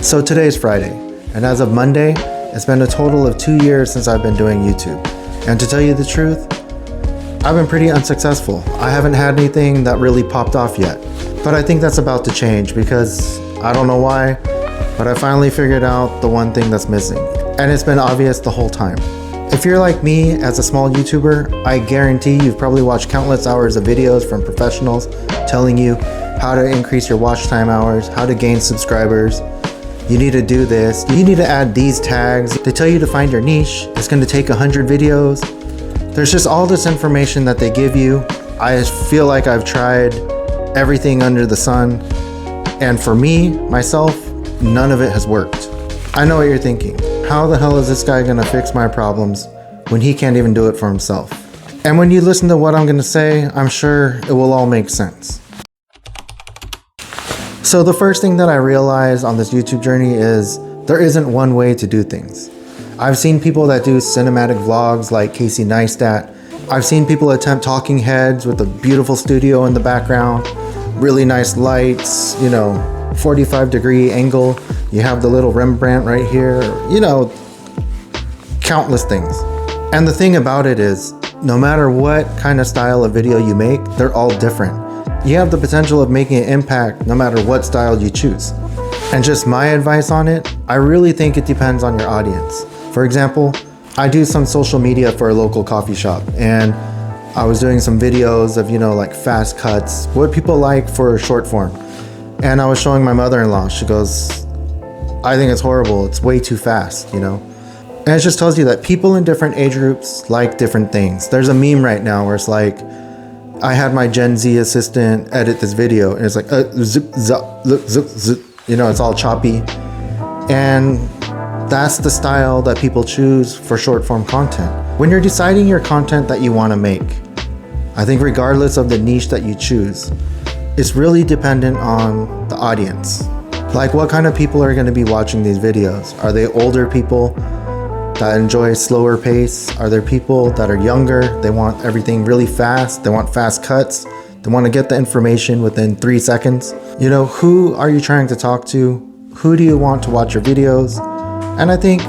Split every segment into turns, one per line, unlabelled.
So today is Friday, and as of Monday, it's been a total of 2 years since I've been doing YouTube. And to tell you the truth, I've been pretty unsuccessful. I haven't had anything that really popped off yet. But I think that's about to change because I don't know why, but I finally figured out the one thing that's missing. And it's been obvious the whole time. If you're like me as a small YouTuber, I guarantee you've probably watched countless hours of videos from professionals telling you how to increase your watch time hours, how to gain subscribers. You need to do this. You need to add these tags. They tell you to find your niche. It's going to take 100 videos. There's just all this information that they give you. I feel like I've tried everything under the sun. And for me, myself, none of it has worked. I know what you're thinking. How the hell is this guy going to fix my problems when he can't even do it for himself? And when you listen to what I'm going to say, I'm sure it will all make sense. So the first thing that I realized on this YouTube journey is there isn't one way to do things. I've seen people that do cinematic vlogs like Casey Neistat. I've seen people attempt talking heads with a beautiful studio in the background, really nice lights, 45-degree angle. You have the little Rembrandt right here, countless things. And the thing about it is, no matter what kind of style of video you make, they're all different. You have the potential of making an impact no matter what style you choose. And just my advice on it, I really think it depends on your audience. For example, I do some social media for a local coffee shop, and I was doing some videos of, like fast cuts, what people like for short form. And I was showing my mother-in-law. She goes, I think it's horrible. It's way too fast, And it just tells you that people in different age groups like different things. There's a meme right now where it's like, I had my Gen Z assistant edit this video, and it's like, zip, zap, zip, zip, it's all choppy. And that's the style that people choose for short form content. When you're deciding your content that you want to make, I think regardless of the niche that you choose, it's really dependent on the audience. Like, what kind of people are going to be watching these videos? Are they older people that enjoy slower pace? Are there people that are younger? They want everything really fast. They want fast cuts. They want to get the information within 3 seconds. Who are you trying to talk to? Who do you want to watch your videos? And I think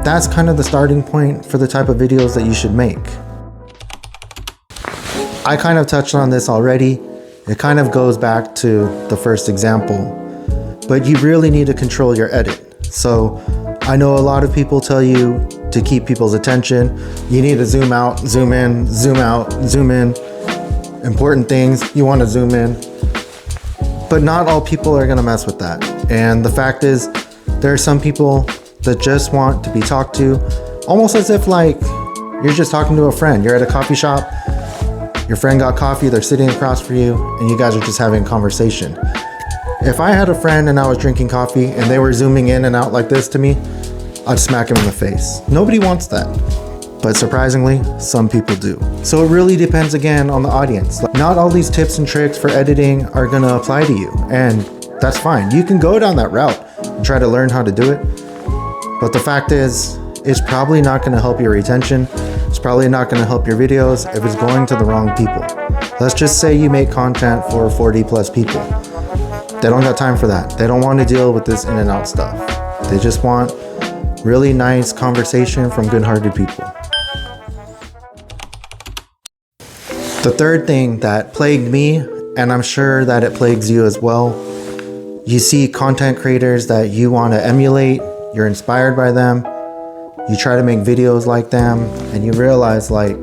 that's kind of the starting point for the type of videos that you should make. I kind of touched on this already. It kind of goes back to the first example, but you really need to control your edit. So I know a lot of people tell you to keep people's attention. You need to zoom out, zoom in, zoom out, zoom in. Important things, you want to zoom in. But not all people are going to mess with that. And the fact is, there are some people that just want to be talked to, almost as if like you're just talking to a friend. You're at a coffee shop, your friend got coffee, they're sitting across from you, and you guys are just having a conversation. If I had a friend and I was drinking coffee and they were zooming in and out like this to me, I'd smack him in the face. Nobody wants that. But surprisingly, some people do. So it really depends again on the audience. Not all these tips and tricks for editing are gonna apply to you, and that's fine. You can go down that route and try to learn how to do it. But the fact is, it's probably not gonna help your retention. It's probably not gonna help your videos if it's going to the wrong people. Let's just say you make content for 40 plus people. They don't got time for that. They don't want to deal with this in and out stuff. They just want really nice conversation from good-hearted people. The third thing that plagued me, and I'm sure that it plagues you as well, you see content creators that you want to emulate, you're inspired by them, you try to make videos like them, and you realize like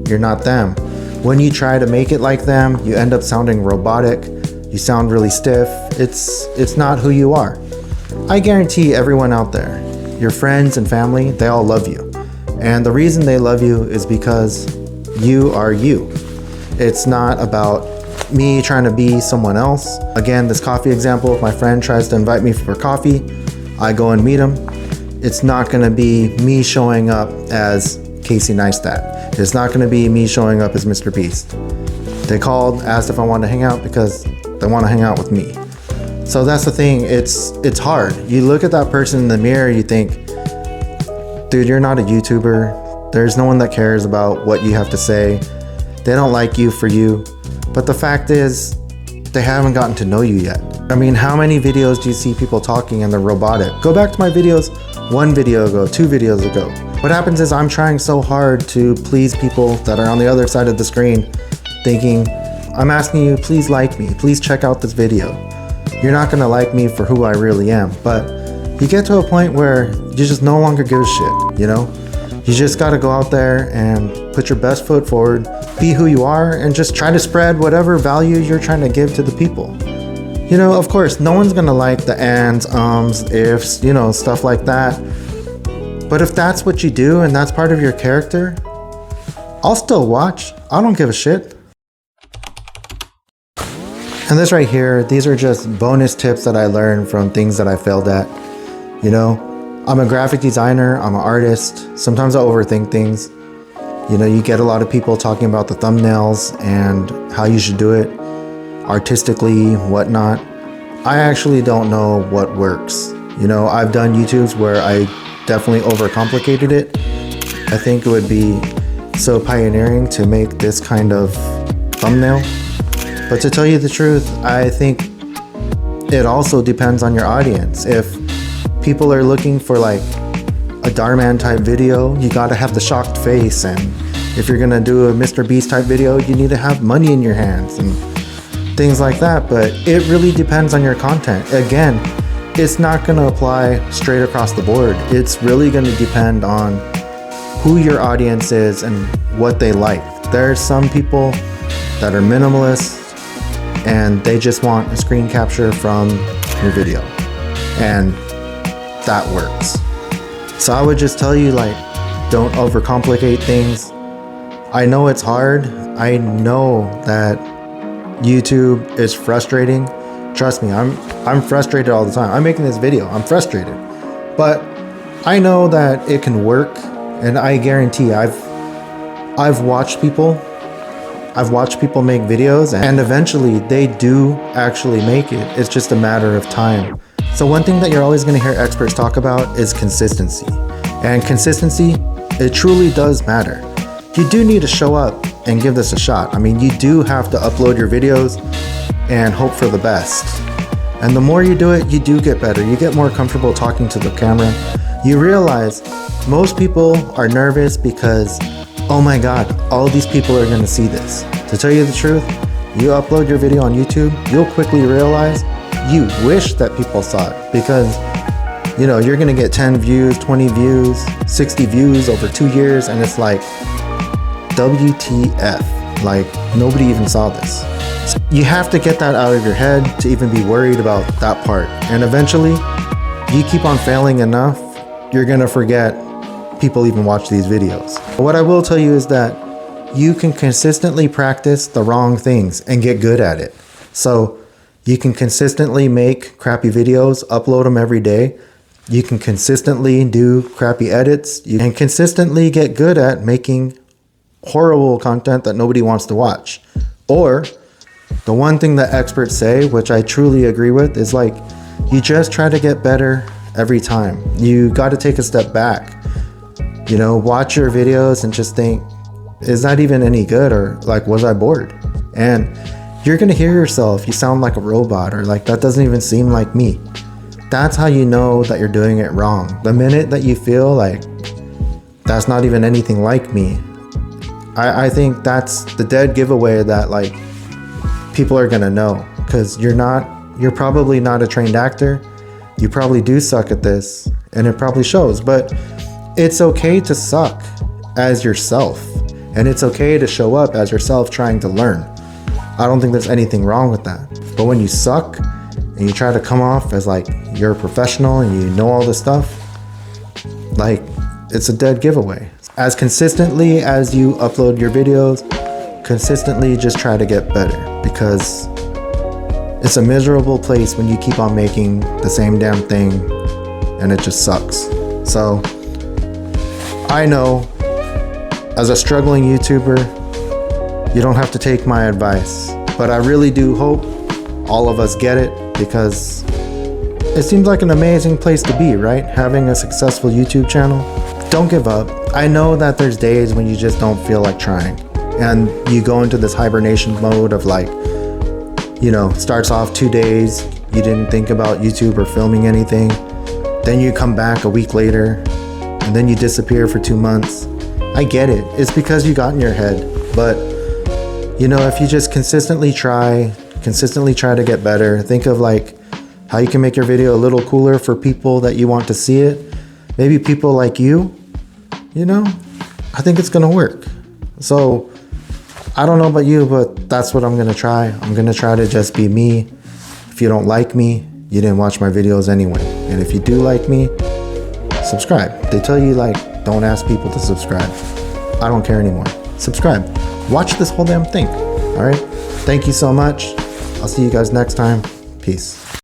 you're not them. When you try to make it like them, you end up sounding robotic. You sound really stiff. It's not who you are. I guarantee everyone out there, your friends and family, they all love you. And the reason they love you is because you are you. It's not about me trying to be someone else. Again, this coffee example, if my friend tries to invite me for coffee, I go and meet him. It's not gonna be me showing up as Casey Neistat. It's not gonna be me showing up as Mr. Beast. They called, asked if I wanted to hang out because they want to hang out with me. So that's the thing, it's hard. You look at that person in the mirror, you think, dude, you're not a YouTuber. There's no one that cares about what you have to say. They don't like you for you. But the fact is, they haven't gotten to know you yet. I mean, how many videos do you see people talking and they're robotic? Go back to my videos 1 video ago, 2 videos ago. What happens is I'm trying so hard to please people that are on the other side of the screen, thinking, I'm asking you, please like me, please check out this video. You're not gonna like me for who I really am, but you get to a point where you just no longer give a shit, you know? You just gotta go out there and put your best foot forward, be who you are, and just try to spread whatever value you're trying to give to the people. You know, of course, no one's gonna like the ands, ifs, you know, stuff like that. But if that's what you do and that's part of your character, I'll still watch. I don't give a shit. And this right here, these are just bonus tips that I learned from things that I failed at. You know, I'm a graphic designer, I'm an artist. Sometimes I overthink things. You know, you get a lot of people talking about the thumbnails and how you should do it artistically, whatnot. I actually don't know what works. You know, I've done YouTubes where I definitely overcomplicated it. I think it would be so pioneering to make this kind of thumbnail. But to tell you the truth, I think it also depends on your audience. If people are looking for like a Darman type video, you gotta have the shocked face. And if you're gonna do a Mr. Beast type video, you need to have money in your hands and things like that. But it really depends on your content. Again, it's not gonna apply straight across the board. It's really gonna depend on who your audience is and what they like. There's some people that are minimalist and they just want a screen capture from your video, and that works. So I would just tell you, like, don't overcomplicate things. I know it's hard. I know that YouTube is frustrating. Trust me, I'm frustrated all the time. I'm making this video, I'm frustrated. But I know that it can work, and I guarantee I've watched people make videos, and eventually they do actually make it. It's just a matter of time. So one thing that you're always going to hear experts talk about is consistency. And consistency, it truly does matter. You do need to show up and give this a shot. I mean, you do have to upload your videos and hope for the best. And the more you do it, you do get better. You get more comfortable talking to the camera. You realize most people are nervous because, oh my God, all these people are gonna see this. To tell you the truth, you upload your video on YouTube, you'll quickly realize you wish that people saw it, because you know, you're gonna get 10 views, 20 views, 60 views over 2 years, and it's like, WTF, like nobody even saw this. So you have to get that out of your head to even be worried about that part. And eventually, you keep on failing enough, you're gonna forget people even watch these videos. What I will tell you is that you can consistently practice the wrong things and get good at it. So you can consistently make crappy videos, upload them every day. You can consistently do crappy edits. You can consistently get good at making horrible content that nobody wants to watch. Or the one thing that experts say, which I truly agree with, is like, you just try to get better every time. You got to take a step back. You know, watch your videos and just think, is that even any good? Or like, was I bored? And you're gonna hear yourself, you sound like a robot, or like, that doesn't even seem like me. That's how you know that you're doing it wrong. The minute that you feel like, that's not even anything like me, I think that's the dead giveaway that like, people are gonna know. Because you're probably not a trained actor. You probably do suck at this, and it probably shows. But it's okay to suck as yourself, and it's okay to show up as yourself trying to learn. I don't think there's anything wrong with that. But when you suck and you try to come off as like you're a professional and you know all this stuff, like, it's a dead giveaway. As consistently as you upload your videos, consistently just try to get better, because it's a miserable place when you keep on making the same damn thing and it just sucks. So I know, as a struggling YouTuber, you don't have to take my advice, but I really do hope all of us get it, because it seems like an amazing place to be, right? Having a successful YouTube channel. Don't give up. I know that there's days when you just don't feel like trying, and you go into this hibernation mode of like, starts off 2 days, you didn't think about YouTube or filming anything. Then you come back a week later, and then you disappear for 2 months. I get it. It's because you got in your head. But, if you just consistently try to get better, think of like how you can make your video a little cooler for people that you want to see it. Maybe people like you, I think it's going to work. So I don't know about you, but that's what I'm going to try. I'm going to try to just be me. If you don't like me, you didn't watch my videos anyway. And if you do like me, subscribe. They tell you don't ask people to subscribe. I don't care anymore. Subscribe. Watch this whole damn thing. All right. Thank you so much. I'll see you guys next time. Peace.